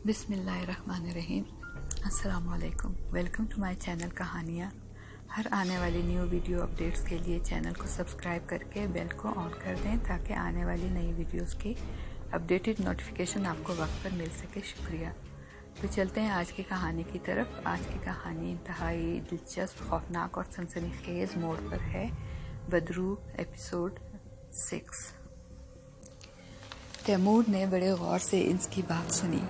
बिस्मिल्लाहिर्रहमानिर्रहीम। अस्सलाम वालेकुम। वेलकम टू माय चैनल कहानियाँ। हर आने वाली न्यू वीडियो अपडेट्स के लिए चैनल को सब्सक्राइब करके बेल को ऑन कर दें ताकि आने वाली नई वीडियोस की अपडेटेड नोटिफिकेशन आपको वक्त पर मिल सके। शुक्रिया। तो चलते हैं आज की कहानी की तरफ। आज की कहानी इंतहाई दिलचस्प, खौफनाक और सनसनीखेज मोड़ पर है। बदरू एपिसोड 6। तैमूर ने बड़े गौर से इसकी बात सुनी।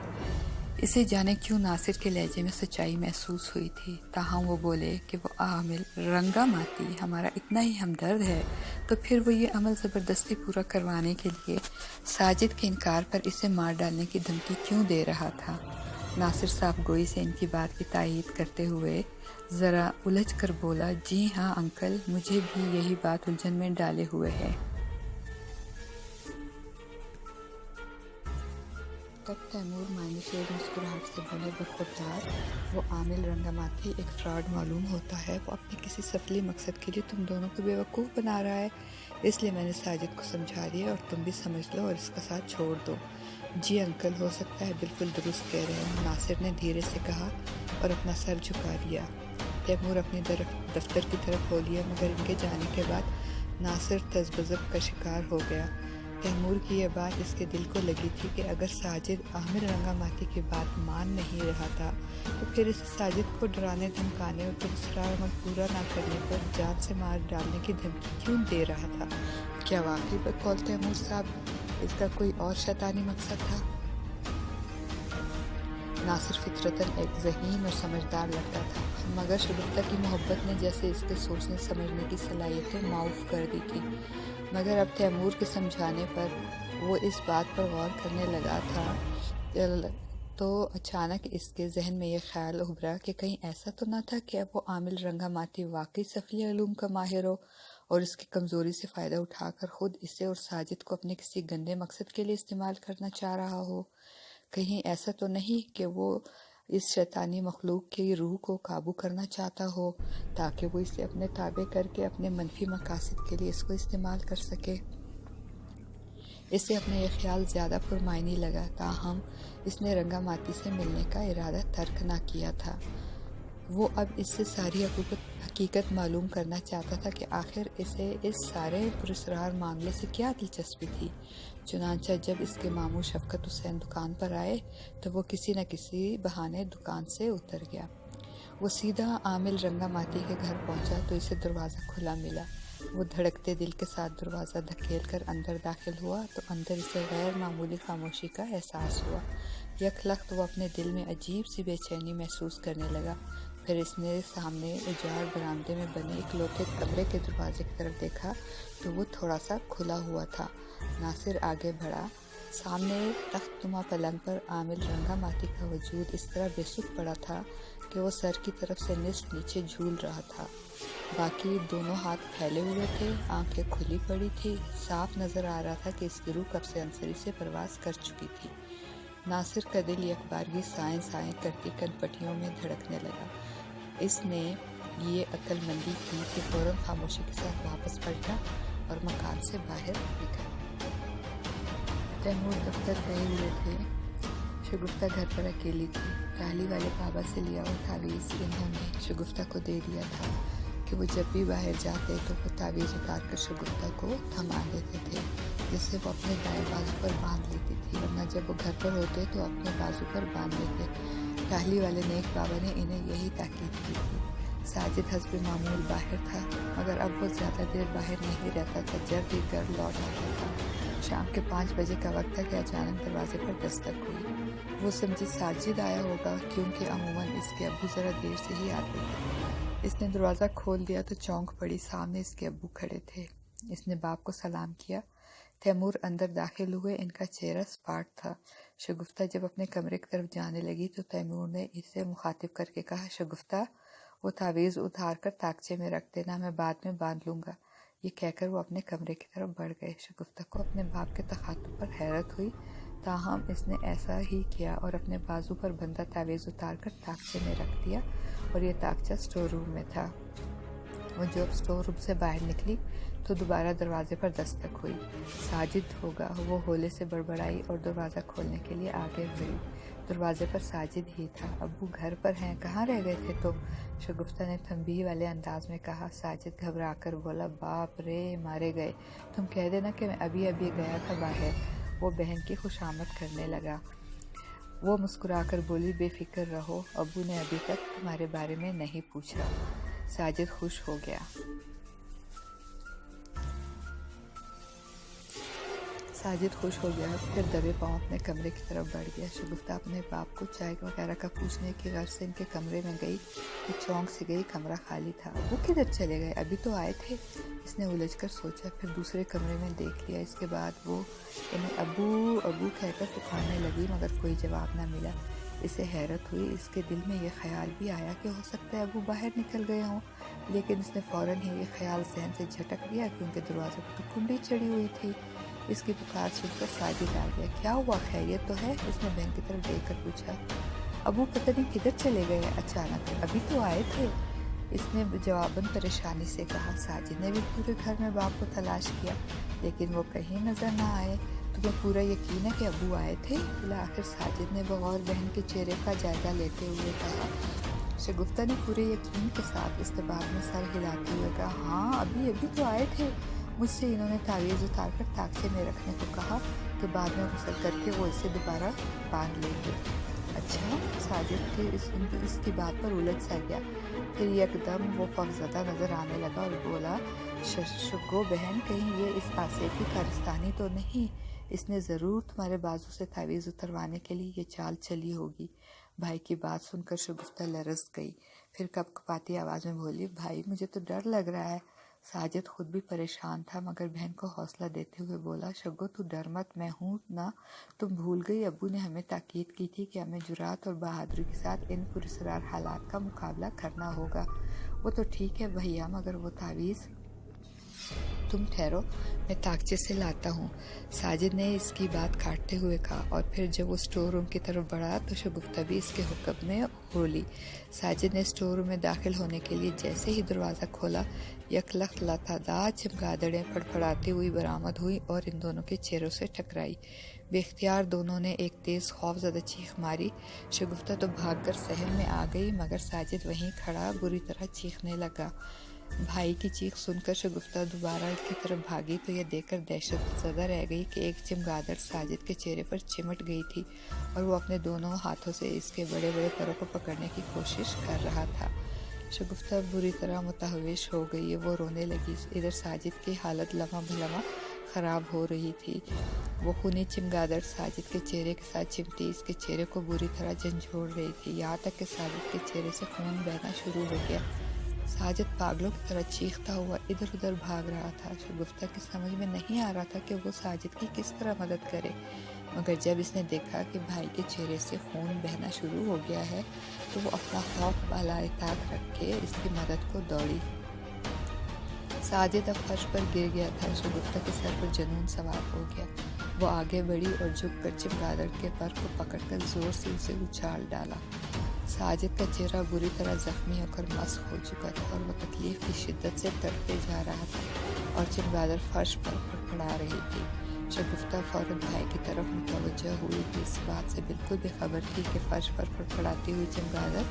इसे जाने क्यों नासिर के लहजे में सच्चाई महसूस हुई थी। ताहम वो बोले कि वो आमिल रंगा माती हमारा इतना ही हमदर्द है तो फिर वो ये अमल ज़बरदस्ती पूरा करवाने के लिए साजिद के इनकार पर इसे मार डालने की धमकी क्यों दे रहा था। नासिर साफ गोई से इनकी बात की तायीद करते हुए ज़रा उलझ कर बोला, जी हाँ अंकल, मुझे भी यही बात उलझन में डाले हुए है। तब तैमूर मायने शेर मुस्कुराहट से बोले, बखुदार वो आमिल रंगामाती एक फ्रॉड मालूम होता है। वो अपने किसी सफली मकसद के लिए तुम दोनों को बेवकूफ़ बना रहा है। इसलिए मैंने साजिद को समझा दिया और तुम भी समझ लो और इसका साथ छोड़ दो। जी अंकल, हो सकता है, बिल्कुल दुरुस्त कह रहे हैं, नासिर ने धीरे से कहा और अपना सर झुका दिया। तैमूर अपनी दफ्तर की तरफ हो लिया, मगर इनके जाने के बाद नासिर तज़ब्ज़ुब का शिकार हो गया। तैमूर की यह बात इसके दिल को लगी थी कि अगर साजिद आमिर रंगामाती की बात मान नहीं रहा था तो फिर इसे साजिद को डराने धमकाने और दूसरा अमल पूरा ना करने पर जान से मार डालने की धमकी क्यों दे रहा था। क्या वाकई बकौल तैमूर साहब इसका कोई और शैतानी मकसद था? नासिर फितरतन एक ज़हीन और समझदार लड़का था, मगर शगुफ्ता की मोहब्बत ने जैसे इसके सोचने समझने की सलाहियतें माऊफ कर दी थी। मगर अब तैमूर के समझाने पर वो इस बात पर गौर करने लगा था तो अचानक इसके जहन में ये ख्याल उभरा कि कहीं ऐसा तो ना था कि अब वो आमिल रंगामाती वाकई सफली अलूम का माहिर हो और इसकी कमज़ोरी से फ़ायदा उठाकर ख़ुद इसे और साजिद को अपने किसी गंदे मकसद के लिए इस्तेमाल करना चाह रहा हो। कहीं ऐसा तो नहीं कि वो इस शैतानी मखलूक की रूह को काबू करना चाहता हो ताकि वो इसे अपने ताबे करके अपने मनफी मकासद के लिए इसको इस्तेमाल कर सके। इसे अपना यह ख्याल ज़्यादा पुरमायनी लगा। ताहम इसने रंगामाती से मिलने का इरादा तर्क ना किया था। वो अब इससे सारी हकीकत मालूम करना चाहता था कि आखिर इसे इस सारे पुरस्कार मामले से क्या दिलचस्पी थी। चुनांचा जब इसके मामू शफकत हुसैन दुकान पर आए तो वो किसी न किसी बहाने दुकान से उतर गया। वो सीधा आमिल रंगामाती के घर पहुंचा तो इसे दरवाज़ा खुला मिला। वो धड़कते दिल के साथ दरवाज़ा धकेल कर अंदर दाखिल हुआ तो अंदर इसे गैर मामूली खामोशी का एहसास हुआ। यकलख्त वो अपने दिल में अजीब सी बेचैनी महसूस करने लगा। फिर इसने सामने उजाड़ बरामदे में बने इकलौते कमरे के दरवाजे की तरफ देखा तो वो थोड़ा सा खुला हुआ था। नासिर आगे बढ़ा। सामने तख्तनुमा पलंग पर आमिल रंगामाती का वजूद इस तरह बेसुध पड़ा था कि वो सर की तरफ से निस्फ नीचे झूल रहा था। बाकी दोनों हाथ फैले हुए थे, आंखें खुली पड़ी थी। साफ नज़र आ रहा था कि इसकी रूह कब से अंसरी से परवास कर चुकी थी। नासिर का दिल एक बारगी साएं साएं करती कनपटियों में धड़कने लगा। इसने ये अक्लमंदी की कि फ़ौरन खामोशी के साथ वापस पलटा और मकान से बाहर निकला। तैमूर दफ्तर गए हुए थे। शगुफ्ता घर पर अकेली थी। काली वाले बाबा से लिया हुआ तावीज़ इन्होंने शगुफ्ता को दे दिया था कि वो जब भी बाहर जाते तो वो तावीज़ उतार कर शगुफ्ता को थमा देते थे, जिससे वो अपने दाएं बाजू पर बांध लेती थी, वरना जब वो घर पर होते तो अपने बाजू पर बांध लेते। काली वाले नेक बाबा ने इन्हें यही ताकीद की थी। साजिद हस्बे मामूल बाहर था, मगर अब वो ज़्यादा देर बाहर नहीं रहता था। जब भी घर लौट आता था शाम के 5 बजे का वक्त था कि अचानक दरवाजे पर दस्तक हुई। वो समझी साजिद आया होगा, क्योंकि अमूमन इसके अब्बू ज़रा देर से ही आते थे। इसने दरवाज़ा खोल दिया तो चौंक पड़ी। सामने इसके अब्बू खड़े थे। इसने बाप को सलाम किया। तैमूर अंदर दाखिल हुए। इनका चेहरा सपाट था। शगुफ्ता जब अपने कमरे की तरफ जाने लगी तो तैमूर ने इसे मुखातिब करके कहा, शगुफ्ता, वो तावीज़ उतार कर ताकचे में रख देना, मैं बाद में बांध लूँगा। ये कहकर वो अपने कमरे की तरफ बढ़ गए। शगुफ्ता को अपने बाप के तखातुब पर हैरत हुई। ताहम इसने ऐसा ही किया और अपने बाजू पर बंधा तावीज़ उतार कर ताकचे में रख दिया और ये ताकचा स्टोर रूम में था। वो जब स्टोर रूम से बाहर निकली तो दोबारा दरवाजे पर दस्तक हुई। साजिद होगा, वो होले से बड़बड़ाई और दरवाज़ा खोलने के लिए आगे हुई। दरवाजे पर साजिद ही था। अब्बू घर पर हैं, कहाँ रह गए थे तुम? शगुफ्ता ने तंबीह वाले अंदाज में कहा। साजिद घबरा कर बोला, बाप रे, मारे गए। तुम कह देना कि मैं अभी अभी गया था बाहर। वो बहन की खुशामद करने लगा। वो मुस्कुराकर बोली, बेफिक्र रहो, अब्बू ने अभी तक तुम्हारे बारे में नहीं पूछा। साजिद खुश हो गया। फिर दबे पाँव अपने कमरे की तरफ बढ़ गया। शगुफ्ता अपने बाप को चाय वगैरह का पूछने की गर्ज से इनके कमरे में गई तो चौंक से गई, कमरा खाली था। वो किधर चले गए? अभी तो आए थे। इसने उलझकर सोचा, फिर दूसरे कमरे में देख लिया। इसके बाद वो इन्हें अबू अबू कहकर पुकारने लगी, मगर कोई जवाब न मिला। इसे हैरत हुई। इसके दिल में ये ख्याल भी आया कि हो सकता है अबू बाहर निकल गए हों, लेकिन इसने फ़ौरन ही ये ख्याल जहन से झटक दिया क्योंकि दरवाजे पर तो कुंडी चढ़ी हुई थी। इसकी पुकार सुनकर साजिद आ गया। क्या हुआ, खैरियत तो है? इसने बहन की तरफ देखकर पूछा। अबू पता नहीं किधर चले गए अचानक, अभी तो आए थे, इसने जवाबन परेशानी से कहा। साजिद ने भी पूरे घर में बाप को तलाश किया, लेकिन वो कहीं नजर ना आए। तुम्हें पूरा यकीन है कि अबू आए थे? आखिर साजिद ने बगौर बहन के चेहरे का जायजा लेते हुए कहा। शगुफ्ता ने पूरे यकीन के साथ इस्तेबाल में सर हिलाते हुए कहा, हाँ, अभी अभी तो आए थे। मुझसे इन्होंने तावीज़ उतार कर ताकचे में रखने को कहा कि बाद में गुस्ल करके वो इसे दोबारा बांध लेंगे। अच्छा, साजिद के इसकी बात पर उलझ सा गया। फिर एकदम वो खौफज़दा नज़र आने लगा और बोला, शगो बहन, कहीं ये इस आसिफ की कारस्तानी तो नहीं? इसने ज़रूर तुम्हारे बाजू से तावीज़ उतरवाने के लिए ये चाल चली होगी। भाई की बात सुनकर शगुफ्ता लरस गई। फिर कपकपाती आवाज़ में बोली, भाई, मुझे तो डर लग रहा है। साजिद खुद भी परेशान था, मगर बहन को हौसला देते हुए बोला, शगो, तू डर मत, मैं हूँ ना। तुम भूल गई, अब्बू ने हमें ताकीद की थी कि हमें जुरात और बहादुरी के साथ इन पुरस्कार हालात का मुकाबला करना होगा। वो तो ठीक है भैया, मगर वो तावीज़। तुम ठहरो, मैं ताकचे से लाता हूँ, साजिद ने इसकी बात काटते हुए कहा। और फिर जब वो स्टोर रूम की तरफ बढ़ा तो शगुफ्ता भी इसके हुक्म में हो ली। साजिद ने स्टोर रूम में दाखिल होने के लिए जैसे ही दरवाज़ा खोला, यकलख्त लातादाद चमगादड़ें फड़फड़ाती हुई बरामद हुई और इन दोनों के चेहरों से टकराई। बेख्तियार दोनों ने एक तेज़ खौफज़दा चीख मारी। शगुफ्ता तो भागकर सहन में आ गई, मगर साजिद वहीं खड़ा बुरी तरह चीखने लगा। भाई की चीख सुनकर शगुफ्ता दोबारा की तरफ भागी तो यह देखकर दहशत ज़दा रह गई कि एक चमगादड़ साजिद के चेहरे पर चिमट गई थी और वो अपने दोनों हाथों से इसके बड़े बड़े परों को पकड़ने की कोशिश कर रहा था। शगुफ्ता बुरी तरह मुतहविश हो गई। वो रोने लगी। इधर साजिद की हालत लम्हा भलमा ख़राब हो रही थी। वो खूनी चमगादड़ साजिद के चेहरे के साथ चिमटी इसके चेहरे को बुरी तरह झंझोड़ रही थी, यहाँ तक कि साजिद के चेहरे से खून बहना शुरू हो गया। साजिद पागलों की तरह चीखता हुआ इधर उधर भाग रहा था। शगुफ्ता की समझ में नहीं आ रहा था कि वो साजिद की किस तरह मदद करे, मगर जब इसने देखा कि भाई के चेहरे से खून बहना शुरू हो गया है तो वो अपना खौफ बालाए ताक रख के इसकी मदद को दौड़ी। साजिद अब फर्श पर गिर गया था। शगुफ्ता के सर पर जुनून सवार हो गया। वो आगे बढ़ी और झुककर चमगादड़ के पर को पकड़कर जोर से उसे उछाल डाला। साजिद का चेहरा बुरी तरह जख्मी होकर मस्क हो चुका था और वो तकलीफ की शिद्दत से तड़पे जा रहा था और चमगादड़ फर्श पर फड़फड़ा रही थी। शगुफ्ता फौरन भाई की तरफ मुतवज्जह हुई थी। इस बात से बिल्कुल बेखबर थी कि फर्श पर फड़फड़ाती हुई चमगादड़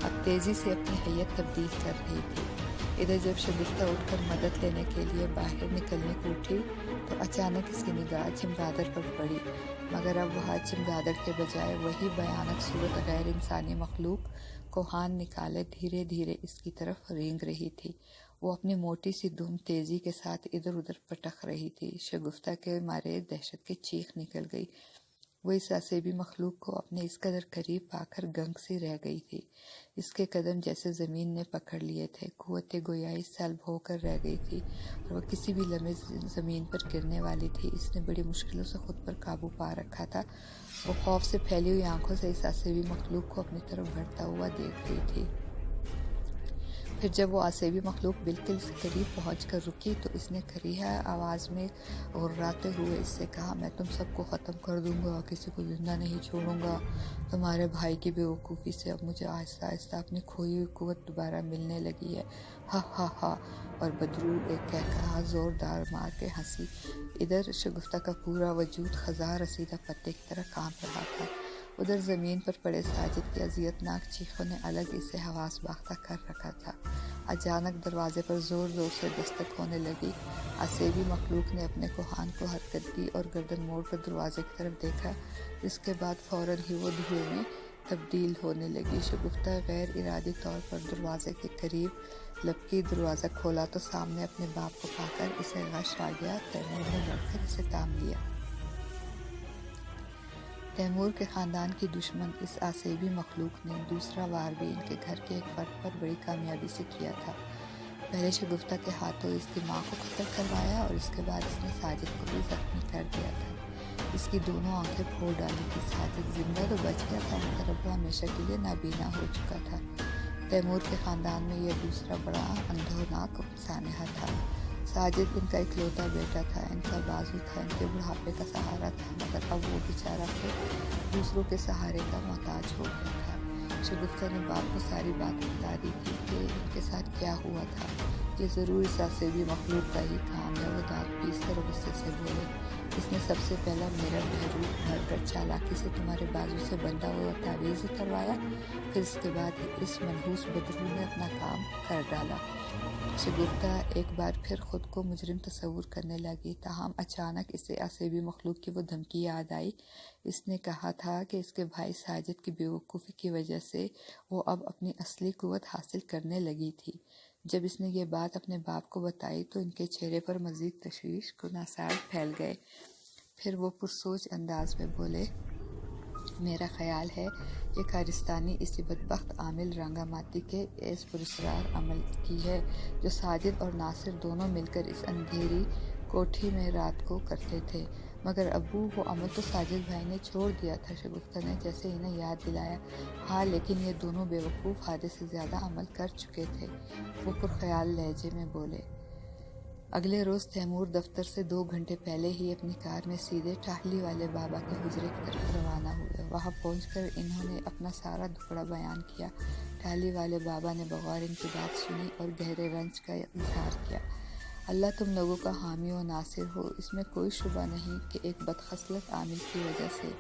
अब तेज़ी से अपनी हैयत तब्दील कर रही थी। इधर जब शगुफ्ता उठकर मदद लेने के लिए बाहर निकलने को उठी तो अचानक इसकी निगाह चमगादड़ पर पड़ी, मगर अब वह चमगादड़ के बजाय वही भयानक सूरत गैर इंसानी मखलूक कोहान निकाले धीरे धीरे इसकी तरफ रेंग रही थी। वो अपनी मोटी सी दुम तेज़ी के साथ इधर उधर पटक रही थी। शगुफ्ता के मारे दहशत की चीख निकल गई। वो इस असेबी मखलूक को अपने इस कदर करीब पाकर गंग सी रह गई थी। इसके कदम जैसे ज़मीन ने पकड़ लिए थे। कुव्वत गोयाई सल्ब होकर रह गई थी और वह किसी भी लम्हे ज़मीन पर गिरने वाली थी। इसने बड़ी मुश्किलों से खुद पर काबू पा रखा था। वो खौफ से फैली हुई आंखों से इस असेबी मखलूक को अपनी तरफ बढ़ता हुआ देख रही थी। फिर जब वो आसेबी मखलूक बिल्कुल से करीब पहुंचकर रुकी तो इसने करीहा आवाज़ में गुर्राते हुए इससे कहा, मैं तुम सबको ख़त्म कर दूंगा, किसी को जिंदा नहीं छोड़ूंगा। तुम्हारे भाई की बेवकूफ़ी से अब मुझे आहिस्ता आहिस्ता अपनी खोई हुई कुव्वत दोबारा मिलने लगी है। हा हा हा। और बदरू एक कहकहा ज़ोरदार मार के हंसी। इधर शगुफ्ता का पूरा वजूद खज़ां रसीदा पत्ते की तरह कांप रहा था। ادھر زمین پر پڑے ساجد کی اذیتناک چیخوں نے الگ اسے حواس باختہ کر رکھا تھا۔ اچانک دروازے پر زور زور سے دستک ہونے لگی۔ آسیبی مخلوق نے اپنے کوہان کو حرکت دی اور گردن موڑ کر دروازے کی طرف دیکھا، جس کے بعد فوراً ہی وہ دھوئے میں تبدیل ہونے لگی۔ شگفتہ غیر ارادی طور پر دروازے کے قریب لپکی، دروازہ کھولا تو سامنے اپنے باپ کو پا کر اسے غش آ گیا۔ تیمور نے بڑھ کر اسے تام لیا۔ تیمور کے خاندان کی دشمن اس آسیبی مخلوق نے دوسرا وار بھی ان کے گھر کے ایک فرد پر بڑی کامیابی سے کیا تھا۔ پہلے شگفتہ کے ہاتھوں اس کی ماں کو قتل کروایا اور اس کے بعد اس نے ساجد کو بھی زخمی کر دیا تھا۔ اس کی دونوں آنکھیں پھوڑ ڈالی تھی۔ ساجد زندہ تو بچ گیا تھا مگر اب وہ ہمیشہ کے لیے نابینا ہو چکا تھا۔ تیمور کے خاندان میں یہ دوسرا بڑا اندھوناک سانحہ تھا۔ ساجد ان کا اکلوتا بیٹا تھا، ان کا بازو تھا، ان کے بڑھاپے کا سہارا تھا، مگر اب وہ بیچارہ خود دوسروں کے سہارے کا محتاج ہو گیا تھا۔ شگفتہ نے باپ کو ساری بات بتا دی تھی کہ ان کے ساتھ کیا ہوا تھا۔ یہ ضرور اس آسیبی مخلوق کا ہی کام ہے۔ وہ دانت پیس کر غصے سے بولے، اس نے سب سے پہلا میرا بحروب بھر کر چالاکی سے تمہارے بازو سے بندھا ہوا تعویذ اتروایا، پھر اس کے بعد اس منحوس بدرو نے اپنا کام کر ڈالا۔ شگفتہ ایک بار پھر خود کو مجرم تصور کرنے لگی، تاہم اچانک اسے آسیبی مخلوق کی وہ دھمکی یاد آئی۔ اس نے کہا تھا کہ اس کے بھائی ساجد کی بے وقوفی کی وجہ سے وہ اب اپنی اصلی قوت حاصل کرنے لگی تھی۔ جب اس نے یہ بات اپنے باپ کو بتائی تو ان کے چہرے پر مزید تشویش کے آثار پھیل گئے۔ پھر وہ پرسوچ انداز میں بولے، میرا خیال ہے یہ کارستانی اسی بدبخت عامل رنگا ماتی کے اس پراسرار عمل کی ہے جو ساجد اور ناصر دونوں مل کر اس اندھیری کوٹھی میں رات کو کرتے تھے۔ مگر ابو وہ عمل تو ساجد بھائی نے چھوڑ دیا تھا۔ شگفتہ نے جیسے انہیں یاد دلایا، ہاں لیکن یہ دونوں بے وقوف آدھے سے زیادہ عمل کر چکے تھے۔ وہ پرخیال لہجے میں بولے۔ اگلے روز تیمور دفتر سے 2 گھنٹے پہلے ہی اپنی کار میں سیدھے ٹاہلی والے بابا کے حجرے کی طرف روانہ ہوئے۔ وہاں پہنچ کر انہوں نے اپنا سارا دکھڑا بیان کیا۔ ٹاہلی والے بابا نے بغور ان کی بات سنی اور گہرے رنج کا اظہار کیا۔ اللہ تم لوگوں کا حامی و ناصر ہو۔ اس میں کوئی شبہ نہیں کہ ایک بدخصلت عامل کی وجہ سے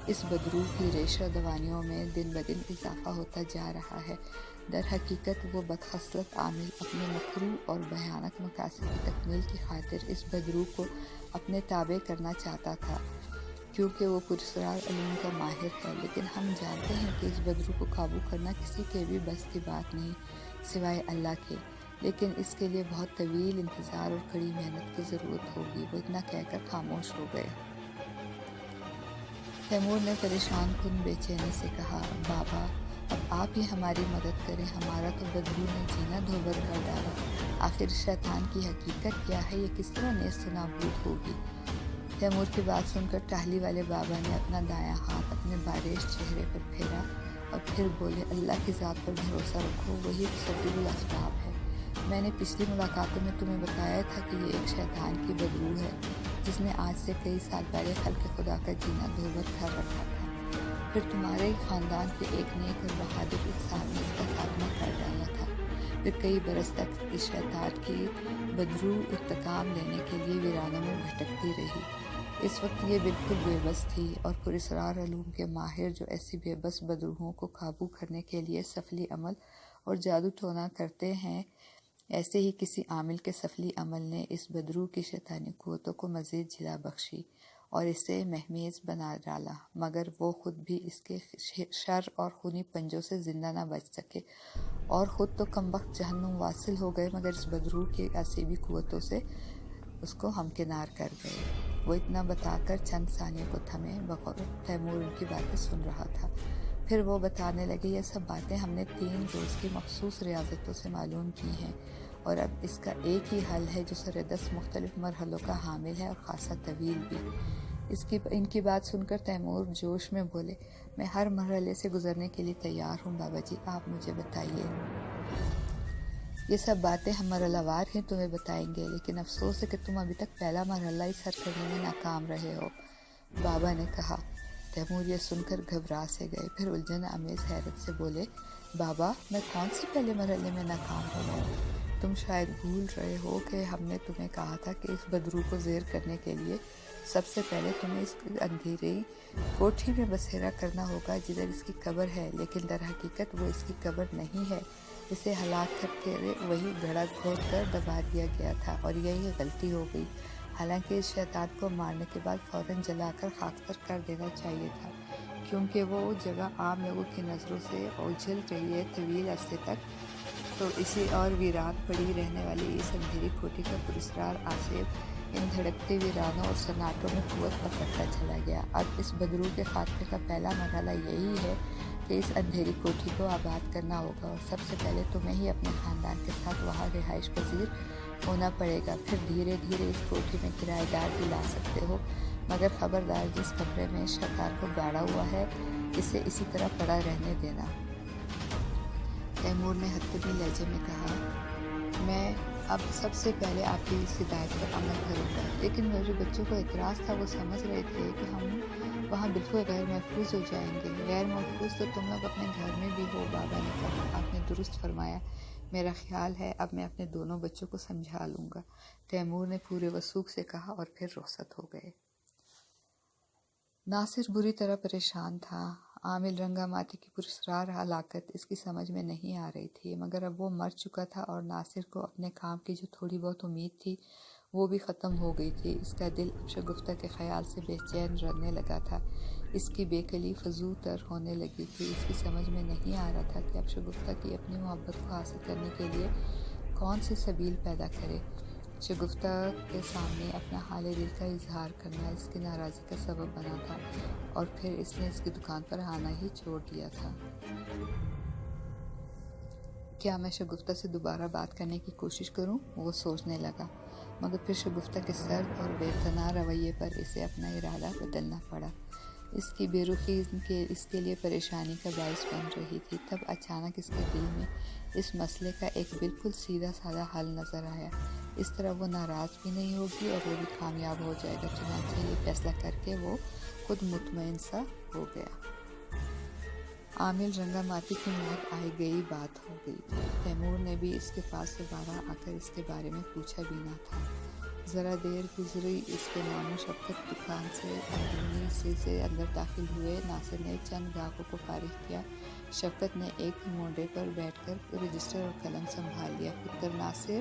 اس بدروح کی ریشہ دوانیوں میں دن بدن اضافہ ہوتا جا رہا ہے۔ در حقیقت وہ بدخصلت عامل اپنے مکروہ اور بھیانک مقاصد کی تکمیل کی خاطر اس بدروح کو اپنے تابع کرنا چاہتا تھا، کیونکہ وہ پراسرار علوم کا ماہر ہے۔ لیکن ہم جانتے ہیں کہ اس بدروح کو قابو کرنا کسی کے بھی بس کی بات نہیں سوائے اللہ کے، لیکن اس کے لیے بہت طویل انتظار اور کڑی محنت کی ضرورت ہوگی۔ وہ اتنا کہہ کر خاموش ہو گئے۔ تیمور نے پریشان کن بے چینی سے کہا، بابا اب آپ ہی ہماری مدد کریں، ہمارا تو بدروح نے جینا دھوبر کر ڈالا۔ آخر شیطان کی حقیقت کیا ہے، یہ کس طرح نیست و نابود ہوگی؟ تیمور کی بات سن کر ٹاہلی والے بابا نے اپنا دایاں ہاتھ اپنے باریش چہرے پر پھیرا اور پھر بولے، اللہ کی ذات پر بھروسہ رکھو، وہی مسبب الاسباب ہے۔ میں نے پچھلی ملاقاتوں میں تمہیں بتایا تھا کہ یہ ایک شیطان کی بدروح ہے جس نے آج سے کئی سال پہلے خلق خدا کا جینا دھوبر کر رکھا تھا۔ پھر تمہارے خاندان کے ایک نیک اور بہادر انسان نے اس کا خاتمہ کر ڈالا تھا۔ پھر کئی برس تک اس شیطان کی بدروح انتقام لینے کے لیے ویرانوں میں بھٹکتی رہی۔ اس وقت یہ بالکل بے بس تھی اور پراسرار علوم کے ماہر جو ایسی بے بس بدروحوں کو قابو کرنے کے لیے سفلی عمل اور جادو ٹونا کرتے ہیں، ایسے ہی کسی عامل کے سفلی عمل نے اس بدروح کی شیطانی قوتوں کو مزید جلا بخشی اور اسے مہمیز بنا ڈالا، مگر وہ خود بھی اس کے شر اور خونی پنجوں سے زندہ نہ بچ سکے اور خود تو کمبخت جہنم واصل ہو گئے، مگر اس بدروح کی آسیبی قوتوں سے اس کو ہمکنار کر گئے۔ وہ اتنا بتا کر چند ثانیے کو تھمے بغور تیمور ان کی باتیں سن رہا تھا۔ پھر وہ بتانے لگے، یہ سب باتیں ہم نے 3 روز کی مخصوص ریاضتوں سے معلوم کی ہیں اور اب اس کا ایک ہی حل ہے جو سر 10 مختلف مرحلوں کا حامل ہے اور خاصا طویل بھی۔ ان کی بات سن کر تیمور جوش میں بولے، میں ہر مرحلے سے گزرنے کے لیے تیار ہوں بابا جی، آپ مجھے بتائیے۔ یہ سب باتیں ہم مرحلہ وار ہی تمہیں بتائیں گے، لیکن افسوس ہے کہ تم ابھی تک پہلا مرحلہ ہی سر کرنے میں ناکام رہے ہو، بابا نے کہا۔ تیمور یہ سن کر گھبرا سے گئے، پھر الجھن آمیز حیرت سے بولے، بابا میں کون سے پہلے مرحلے میں ناکام ہو گیا؟ تم شاید بھول رہے ہو کہ ہم نے تمہیں کہا تھا کہ اس بدروح کو زیر کرنے کے لیے سب سے پہلے تمہیں اس اندھیری کوٹھی میں بسیرا کرنا ہوگا جدھر اس کی قبر ہے، لیکن در حقیقت وہ اس کی قبر نہیں ہے، اسے ہلاک کر کے وہی گڑھا کھود کر دبا دیا گیا تھا، اور یہی غلطی ہو گئی۔ حالانکہ اس شیطان کو مارنے کے بعد فوراً جلا کر خاکستر کر دینا چاہیے تھا، کیونکہ وہ جگہ عام لوگوں کی نظروں سے اوجھل رہی ہے طویل عرصے تک، تو اسی اور ویران پڑی رہنے والی اس اندھیری کوٹھی کا پراسرار آصف ان دھڑکتے ویرانوں اور سناٹوں میں قوت پکڑتا چلا گیا۔ اب اس بدروح کے خاتمے کا پہلا مرحلہ یہی ہے کہ اس اندھیری کوٹھی کو آباد کرنا ہوگا، اور سب سے پہلے تمہیں ہی اپنے خاندان کے ساتھ وہاں رہائش پذیر ہونا پڑے گا، پھر دھیرے دھیرے اس کوٹھی میں کرایہ دار بھی لا سکتے ہو، مگر خبردار جس کمرے میں شیطان کو گاڑا ہوا ہے اسے اسی طرح پڑا رہنے دینا۔ تیمور نے حتمی لہجے میں کہا، میں اب سب سے پہلے آپ کی اس ہدایت پر عمل کروں گا، لیکن میرے بچوں کو اعتراض تھا، وہ سمجھ رہے تھے کہ ہم وہاں بالکل غیر محفوظ ہو جائیں گے۔ غیر محفوظ تو تم لوگ اپنے گھر میں بھی ہو، بابا نے کہا۔ آپ نے درست فرمایا، میرا خیال ہے اب میں اپنے دونوں بچوں کو سمجھا لوں گا، تیمور نے پورے وثوق سے کہا، اور پھر رخصت ہو گئے۔ ناصر بری طرح پریشان تھا۔ عامل رنگاماتی کی پراسرار ہلاکت اس کی سمجھ میں نہیں آ رہی تھی، مگر اب وہ مر چکا تھا اور ناصر کو اپنے کام کی جو تھوڑی بہت امید تھی وہ بھی ختم ہو گئی تھی۔ اس کا دل اب شگفتہ کے خیال سے بے چین رہنے لگا تھا، اس کی بے کلی فزوں تر ہونے لگی تھی۔ اس کی سمجھ میں نہیں آ رہا تھا کہ اب شگفتہ کی اپنی محبت کو حاصل کرنے کے لیے کون سی سبیل پیدا کرے۔ شگفتہ کے سامنے اپنا حال دل کا اظہار کرنا اس کی ناراضی کا سبب بنا تھا، اور پھر اس نے اس کی دکان پر آنا ہی چھوڑ دیا تھا۔ کیا میں شگفتہ سے دوبارہ بات کرنے کی کوشش کروں؟ وہ سوچنے لگا، مگر پھر شگفتہ کے سرد اور بے تناظر رویے پر اسے اپنا ارادہ بدلنا پڑا۔ اس کی بے رخی اس کے لیے پریشانی کا باعث بن رہی تھی۔ تب اچانک اس کے دل میں اس مسئلے کا ایک بالکل سیدھا سادہ حل نظر آیا۔ اس طرح وہ ناراض بھی نہیں ہوگی اور وہ بھی کامیاب ہو جائے گا۔ چنانچہ یہ فیصلہ کر کے وہ خود مطمئن سا ہو گیا۔ عامل رنگاماتی کی موت آئی گئی بات ہو گئی تھی۔ تیمور نے بھی اس کے پاس دوبارہ آ کر اس کے بارے میں پوچھا بھی نہ تھا۔ ذرا دیر گزری، اس کے ماموں شفقت دکان سے اندرونی حصے سے اندر داخل ہوئے۔ ناصر نے چند گاہکوں کو فارغ کیا۔ شفقت نے ایک مونڈے پر بیٹھ کر رجسٹر اور قلم سنبھال لیا۔ پتر ناصر،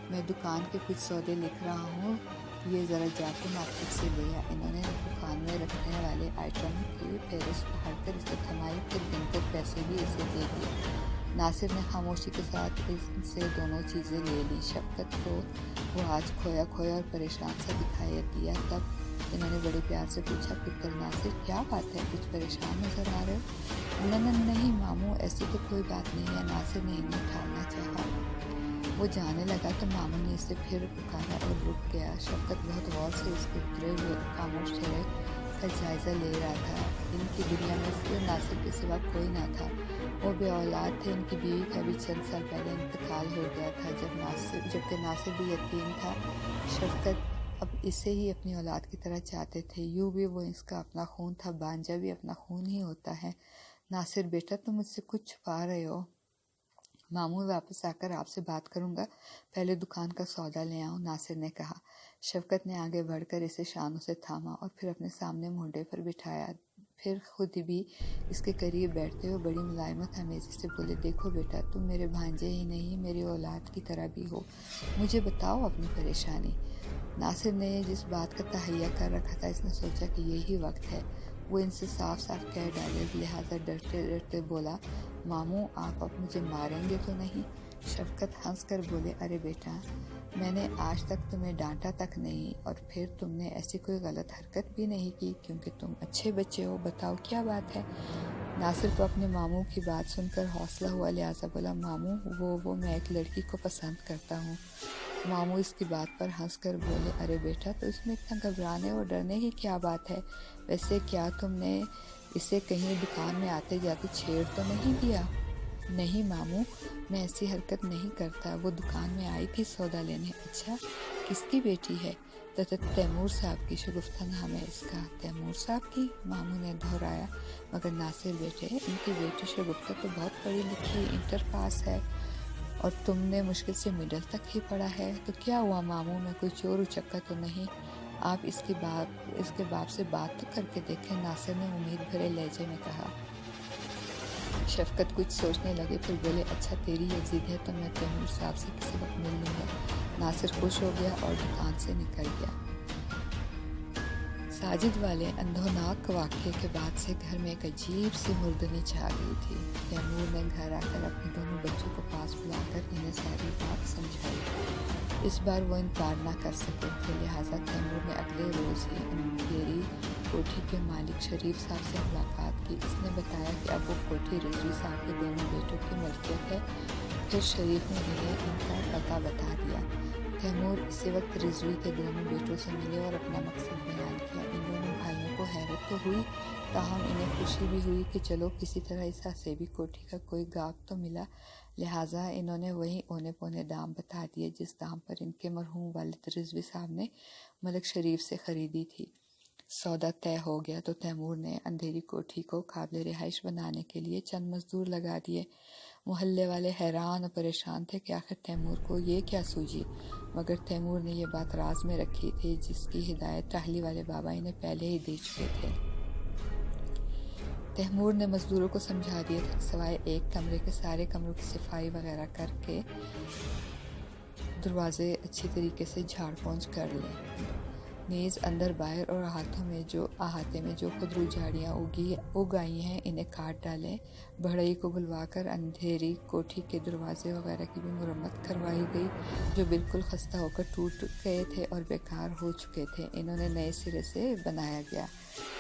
میں دکان کے کچھ سودے لکھ رہا ہوں، یہ ذرا جا کے مارکیٹ سے لے آ۔ انہوں نے دکان میں رکھنے والے آئٹم کی فہرست پڑھ کر اسے تھمائی، پھر گن کر پیسے بھی اسے دے دیے۔ ناصر نے خاموشی کے ساتھ ان سے دونوں چیزیں لے لیں۔ شفقت کو وہ آج کھویا کھویا اور پریشان سا دکھائی دیا۔ تب انہوں نے بڑے پیار سے پوچھا، پتر ناصر، کیا بات ہے، کچھ پریشان نظر آ رہے ہو؟ نہیں ماموں، ایسی تو کوئی بات نہیں ہے۔ ناصر نے انہیں ٹالنا چاہا۔ وہ جانے لگا تو ماموں نے اسے پھر پکارا اور رک گیا۔ شفقت بہت غور سے اس کے اترے ہوئے خاموش چہرے کا جائزہ لے رہا تھا۔ ان کی دنیا میں صرف ناصر کے سوا کوئی نہ تھا۔ وہ بے اولاد تھے، ان کی بیوی کا بھی چند سال پہلے انتقال ہو گیا تھا، جبکہ ناصر بھی یتیم تھا۔ شفقت اب اسے ہی اپنی اولاد کی طرح چاہتے تھے۔ یوں بھی وہ اس کا اپنا خون تھا، بانجا بھی اپنا خون ہی ہوتا ہے۔ ناصر بیٹا، تم مجھ سے کچھ چھپا رہے ہو؟ ماموں، واپس آ کر آپ سے بات کروں گا، پہلے دکان کا سودا لے آؤں، ناصر نے کہا۔ شفقت نے آگے بڑھ کر اسے شانوں سے تھاما اور پھر اپنے سامنے مونڈے پر بٹھایا، پھر خود بھی اس کے قریب بیٹھتے ہوئے بڑی ملائمت آمیزی سے بولے، دیکھو بیٹا، تم میرے بھانجے ہی نہیں، میری اولاد کی طرح بھی ہو، مجھے بتاؤ اپنی پریشانی۔ ناصر نے جس بات کا تہیہ کر رکھا تھا، اس نے سوچا کہ یہی وقت ہے وہ ان سے صاف صاف کہہ ڈالے، لہٰذا ڈرتے ڈرتے بولا، ماموں، آپ اب مجھے ماریں گے تو نہیں؟ شفقت ہنس کر بولے، ارے بیٹا، میں نے آج تک تمہیں ڈانٹا تک نہیں، اور پھر تم نے ایسی کوئی غلط حرکت بھی نہیں کی، کیونکہ تم اچھے بچے ہو، بتاؤ کیا بات ہے؟ ناصر کو اپنے ماموں کی بات سن کر حوصلہ ہوا، لہٰذا بولا، ماموں، وہ میں ایک لڑکی کو پسند کرتا ہوں۔ ماموں اس کی بات پر ہنس کر بولے، ارے بیٹا، تو اس میں اتنا گھبرانے اور ڈرنے کی کیا بات ہے؟ ویسے کیا تم نے اسے کہیں دکان میں آتے جاتے چھیڑ تو نہیں دیا؟ نہیں ماموں، میں ایسی حرکت نہیں کرتا، وہ دکان میں آئی تھی سودا لینے۔ اچھا، کس کی بیٹی ہے؟ تیمور صاحب کی، شگفتہ نام ہے اس کا۔ تیمور صاحب کی؟ ماموں نے دہرایا۔ مگر ناصر بیٹے، ان کی بیٹی شگفتہ تو بہت پڑھی لکھی، انٹر پاس ہے، اور تم نے مشکل سے مڈل تک ہی پڑھا ہے، تو کیا ہوا ماموں، میں کوئی چور اچکا تو نہیں؟ आप इसके बाप से बात तो करके देखें, नासिर ने उम्मीद भरे लहजे में कहा। शफकत कुछ सोचने लगे, फिर बोले, अच्छा तेरी ये जिद है तो मैं तैमूर साहब से किसी वक्त मिल लूँगा। नासिर खुश हो गया और दुकान से निकल गया। साजिद वाले अंधोनाक वाक़ये के बाद से घर में एक अजीब सी मुर्दनी छा गई थी। तैमूर ने घर आकर अपने दोनों बच्चों को पास बुलाकर इन्हें सारी बात समझाई। इस बार वो इनकार ना कर सके थे, लिहाजा तैमूर ने अगले रोज़ ही अंधेरी कोठी के मालिक शरीफ साहब से मुलाकात की। इसने बताया कि अब वो कोठी रिजवी साहब के दोनों बेटों की मलकियत है। फिर शरीफ ने इन्हें इनका पता बता दिया। तैमूर इसी वक्त रिजवी के दोनों बेटों से मिले और अपना मकसद बयान किया। इन दोनों भाइयों को हैरत तो हुई, ताहम इन्हें खुशी भी हुई कि चलो किसी तरह इस हसेबी कोठी का कोई गाहक तो मिला। लिहाजा इन्होंने वही औने पौने दाम बता दिए जिस दाम पर इनके मरहूम वालिद रिजवी साहब ने मलिक शरीफ से ख़रीदी थी। सौदा तय हो गया तो तैमूर ने अंधेरी कोठी को काबिल रिहाइश बनाने के लिए चंद मजदूर लगा दिए। मोहल्ले वाले हैरान और परेशान थे कि आखिर तैमूर को ये क्या सूझी, मगर तैमूर ने यह बात राज में रखी थी, जिसकी हिदायत टाहली वाले बाबा इन्हें पहले ही दे चुके थे। तैमूर ने मजदूरों को समझा दिया था, सिवाय एक कमरे के सारे कमरों की सफाई वगैरह करके दरवाजे अच्छी तरीके से झाड़ पोंछ कर लें। नीज़ अंदर बाहर और अहाते में जो खुदरू झाड़ियाँ उग आई हैं इन्हें काट डालें। बढ़ई को बुलवाकर अंधेरी कोठी के दरवाजे वगैरह की भी मुरम्मत करवाई गई, जो बिल्कुल खस्ता होकर टूट गए थे और बेकार हो चुके थे। इन्होंने नए सिरे से बनाया गया।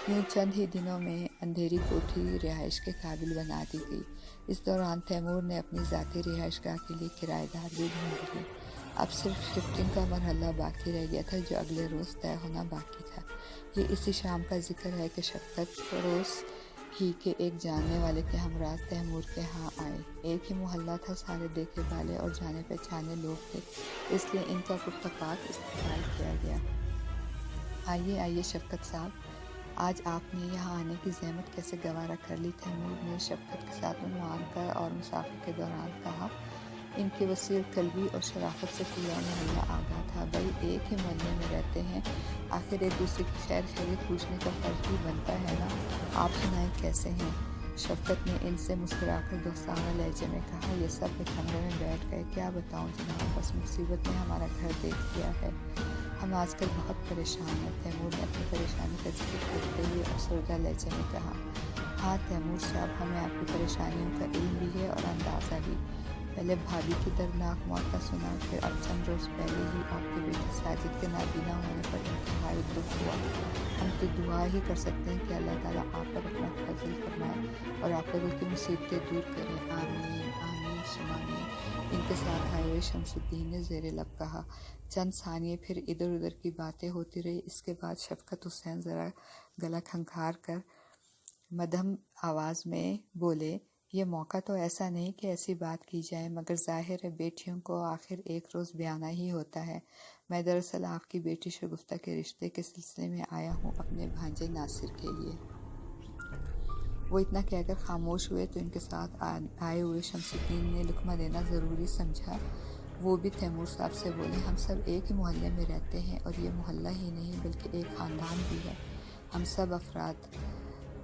यूँ चंद ही दिनों में अंधेरी कोठी रिहाइश के काबिल बना दी गई। इस दौरान तैमूर ने अपनी ज़ाती रिहाइशगाह के लिए किराएदार भी ढूंढ लिए। अब सिर्फ शिफ्टिंग का मरहला बाकी रह गया था, जो अगले रोज़ तय होना बाकी था। ये इसी शाम का जिक्र है कि शफकत पड़ोस ही के एक जानने वाले के हमरा तैमूर के यहाँ आए। एक ही मोहल्ला था, सारे देखे वाले और जाने पहचाने लोग थे, इसलिए इनका पुख्तपाक इस्तेमाल किया गया। आइए शफकत साहब, आज आपने यहाँ आने की ज़हमत कैसे गवारा कर ली? तैमूर ने शफकत के साथ मुआनका और मुसाफिर के दौरान कहा। इनकी वसील कल्बी और शराफत से पूरा मोहल्ला आगा था। भाई एक ही मोहल्ले में रहते हैं, आखिर एक दूसरे की खैर खैरियत पूछने का फर्ज भी बनता है ना। आप सुनाएं कैसे हैं? शफकत ने इनसे मुस्कुराकर दोस्ताना लहजे में कहा। ये सब एक कमरे में बैठ गए। क्या बताऊं जनाब, बस मुसीबत ने हमारा घर देख लिया है। हम आजकल बहुत परेशान हैं। तैमूर ने अपनी परेशानी का जिक्र करते हुए अफसरदा लहजे में कहा। हाँ तैमूर साहब, हमें आपकी परेशानियों का इल्म भी है और अंदाज़ा भी। पहले भाभी की दर्दनाक मौत का सुना, फिर अब चंद रोज़ पहले ही आपके बेटे साजिद के नाबीना होने पर इंतहाई दुख हुआ। हम तो दुआ ही कर सकते हैं कि अल्लाह ताला आप पर अपना फजल फरमाए और आप लोगों की मुसीबतें दूर करें। आमीन आमीन सुमामीन। इनके साथ आए हुए शमसुद्दीन ने ज़ेरे लब कहा। चंद सानिये फिर इधर उधर की बातें होती रही। इसके बाद शफकत हुसैन ज़रा गला खंखार कर मध्यम आवाज़ में बोले, ये मौका तो ऐसा नहीं कि ऐसी बात की जाए, मगर जाहिर है बेटियों को आखिर एक रोज़ ब्याना ही होता है। मैं दरअसल आपकी बेटी शगुफ्ता के रिश्ते के सिलसिले में आया हूँ अपने भांजे नासिर के लिए। वो इतना कहकर खामोश हुए तो इनके साथ आए हुए शमसुद्दीन ने लुकमा देना ज़रूरी समझा। वो भी तैमूर साहब से बोले, हम सब एक ही मोहल्ले में रहते हैं और ये मोहल्ला ही नहीं बल्कि एक ख़ानदान भी है। हम सब अफराद।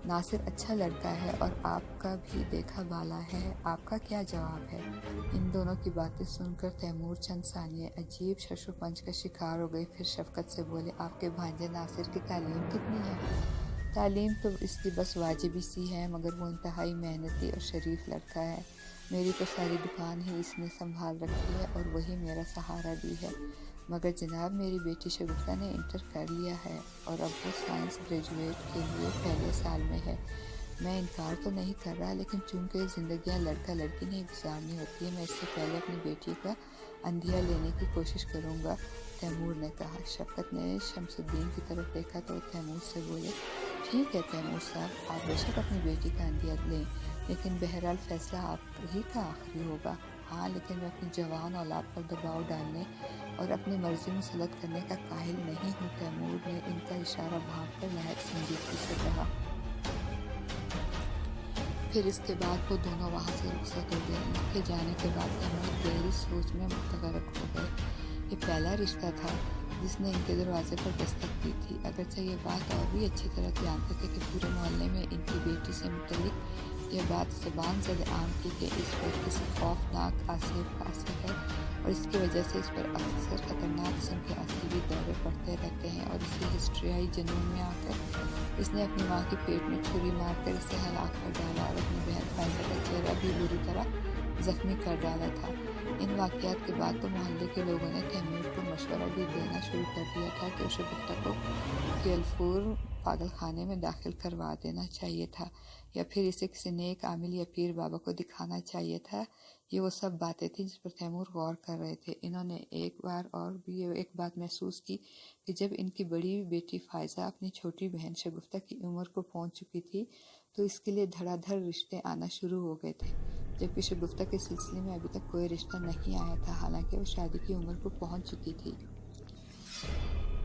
नासिर अच्छा लड़का है और आपका भी देखा बाला है, आपका क्या जवाब है? इन दोनों की बातें सुनकर तैमूर चंद सानिये अजीब शशोपंज का शिकार हो गई। फिर शफकत से बोले, आपके भांजे नासिर की तालीम कितनी है? तालीम तो इसकी बस वाजिबी सी है, मगर वो इंतहाई मेहनती और शरीफ लड़का है। मेरी तो सारी दुकान ही इसने संभाल रखी है और वही मेरा सहारा भी है। मगर जनाब, मेरी बेटी शगुफ्ता ने इंटर कर लिया है और अब वो साइंस ग्रेजुएट के लिए पहले साल में है। मैं इनकार तो नहीं कर रहा, लेकिन चूंकि ज़िंदगियां लड़का लड़की नहीं गुजारनी होती है, मैं इससे पहले अपनी बेटी का अंधिया लेने की कोशिश करूँगा, तैमूर ने कहा। शफकत ने शमसुद्दीन की तरफ देखा तो तैमूर से बोले, ठीक है तैमूर साहब, आप बेशक अपनी बेटी का अंधिया लें, लेकिन बहरहाल फ़ैसला आप ही का आखिरी होगा। हाँ, लेकिन मैं अपनी जवान औलाद पर दबाव डालने और अपनी मर्जी मुसलत करने का काहिल नहीं हूँ, तैमूर ने इनका इशारा भाग कर नहायत संजीदगी से कहा। फिर इसके बाद वो दोनों वहाँ से रुखसत हो गए। इनके जाने के बाद तैमूर गहरी सोच में मुतगरक हो गए। ये पहला रिश्ता था जिसने इनके दरवाजे पर दस्तक दी थी। अगरचे ये बात और भी अच्छी तरह ध्यान रखे कि पूरे मोहल्ले में इनकी बेटी से मुतल्लिक यह बात ज़बान ज़द आम थी कि इस पर किसी खौफनाक आसिर है और इसकी वजह से इस पर अक्सर ख़तरनाक किस्म के असीबी दौरे पड़ते रहते हैं और इसी हिस्ट्रियाई जुनून में आकर इसने अपनी माँ के पेट में छुरी मारकर इसे हलाक कर डाला और अपनी बहन फाइजा का चेहरा भी बुरी तरह ज़ख्मी कर डाला था। इन वाक़यात के बाद तो मोहल्ले के लोगों ने तैमूर को मशवरा भी देना शुरू कर दिया था कि उसे गुफ्ता को फिलफूर पागल खाने में दाखिल करवा देना चाहिए था या फिर इसे किसी नेक आमिल या पीर बाबा को दिखाना चाहिए था। ये वो सब बातें थीं जिस पर तैमूर गौर कर रहे थे। इन्होंने एक बार और भी एक बात महसूस की कि जब इनकी बड़ी बेटी फायजा अपनी छोटी बहन शगुफ्ता की उम्र को पहुंच चुकी थी तो इसके लिए धड़ाधड़ रिश्ते आना शुरू हो गए थे, जबकि शगुफ्ता के सिलसिले में अभी तक कोई रिश्ता नहीं आया था, हालांकि वो शादी की उम्र को पहुंच चुकी थी।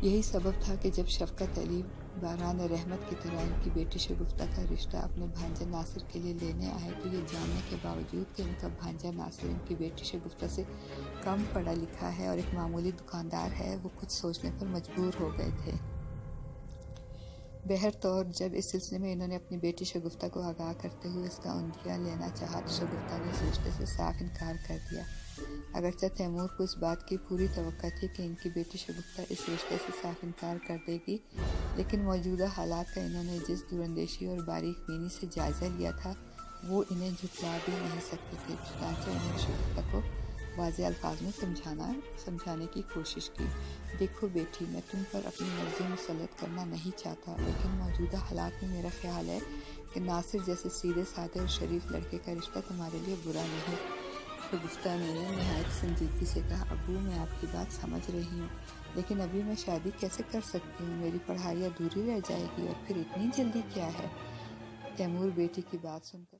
यही सबब था कि जब शफ़क़त अली बारान रहमत की तरह इनकी बेटी शगुफ्ता का रिश्ता अपने भांजे नासिर के लिए लेने आए तो ये जानने के बावजूद कि इनका भांजा नासिर इनकी बेटी शगुफ्ता से कम पढ़ा लिखा है और एक मामूली दुकानदार है, वो कुछ सोचने पर मजबूर हो गए थे। बहर तौर जब इस सिलसिले में इन्होंने अपनी बेटी शगुफ्ता को आगाह करते हुए इसका उंधिया लेना चाहा तो शगुफ्ता ने इस रिश्ते से साफ इनकार कर दिया। अगरचे तैमूर को इस बात की पूरी तवक्का थी कि इनकी बेटी शगुफ्ता इस रिश्ते से साफ इनकार कर देगी, लेकिन मौजूदा हालात का इन्होंने जिस दूरंदेशी और बारीक बीनी से जायज़ा लिया था वो इन्हें झुठला भी नहीं सकते थे। चुनांचे उन्होंने शगुफ्ता को वाज़ेह अल्फाज में समझाने की कोशिश की। देखो बेटी, मैं तुम पर अपनी मर्ज़ी मुसल्लत करना नहीं चाहता, लेकिन मौजूदा हालात में मेरा ख्याल है कि नासिर जैसे सीधे साधे और शरीफ लड़के का रिश्ता तुम्हारे लिए बुरा नहीं। शगुफ्ता ने नहायत संजीदगी से कहा, अब्बू मैं आपकी बात समझ रही हूँ, लेकिन अभी मैं शादी कैसे कर सकती हूँ? मेरी पढ़ाई अधूरी रह जाएगी और फिर इतनी जल्दी क्या है? तैमूर बेटी की बात सुनकर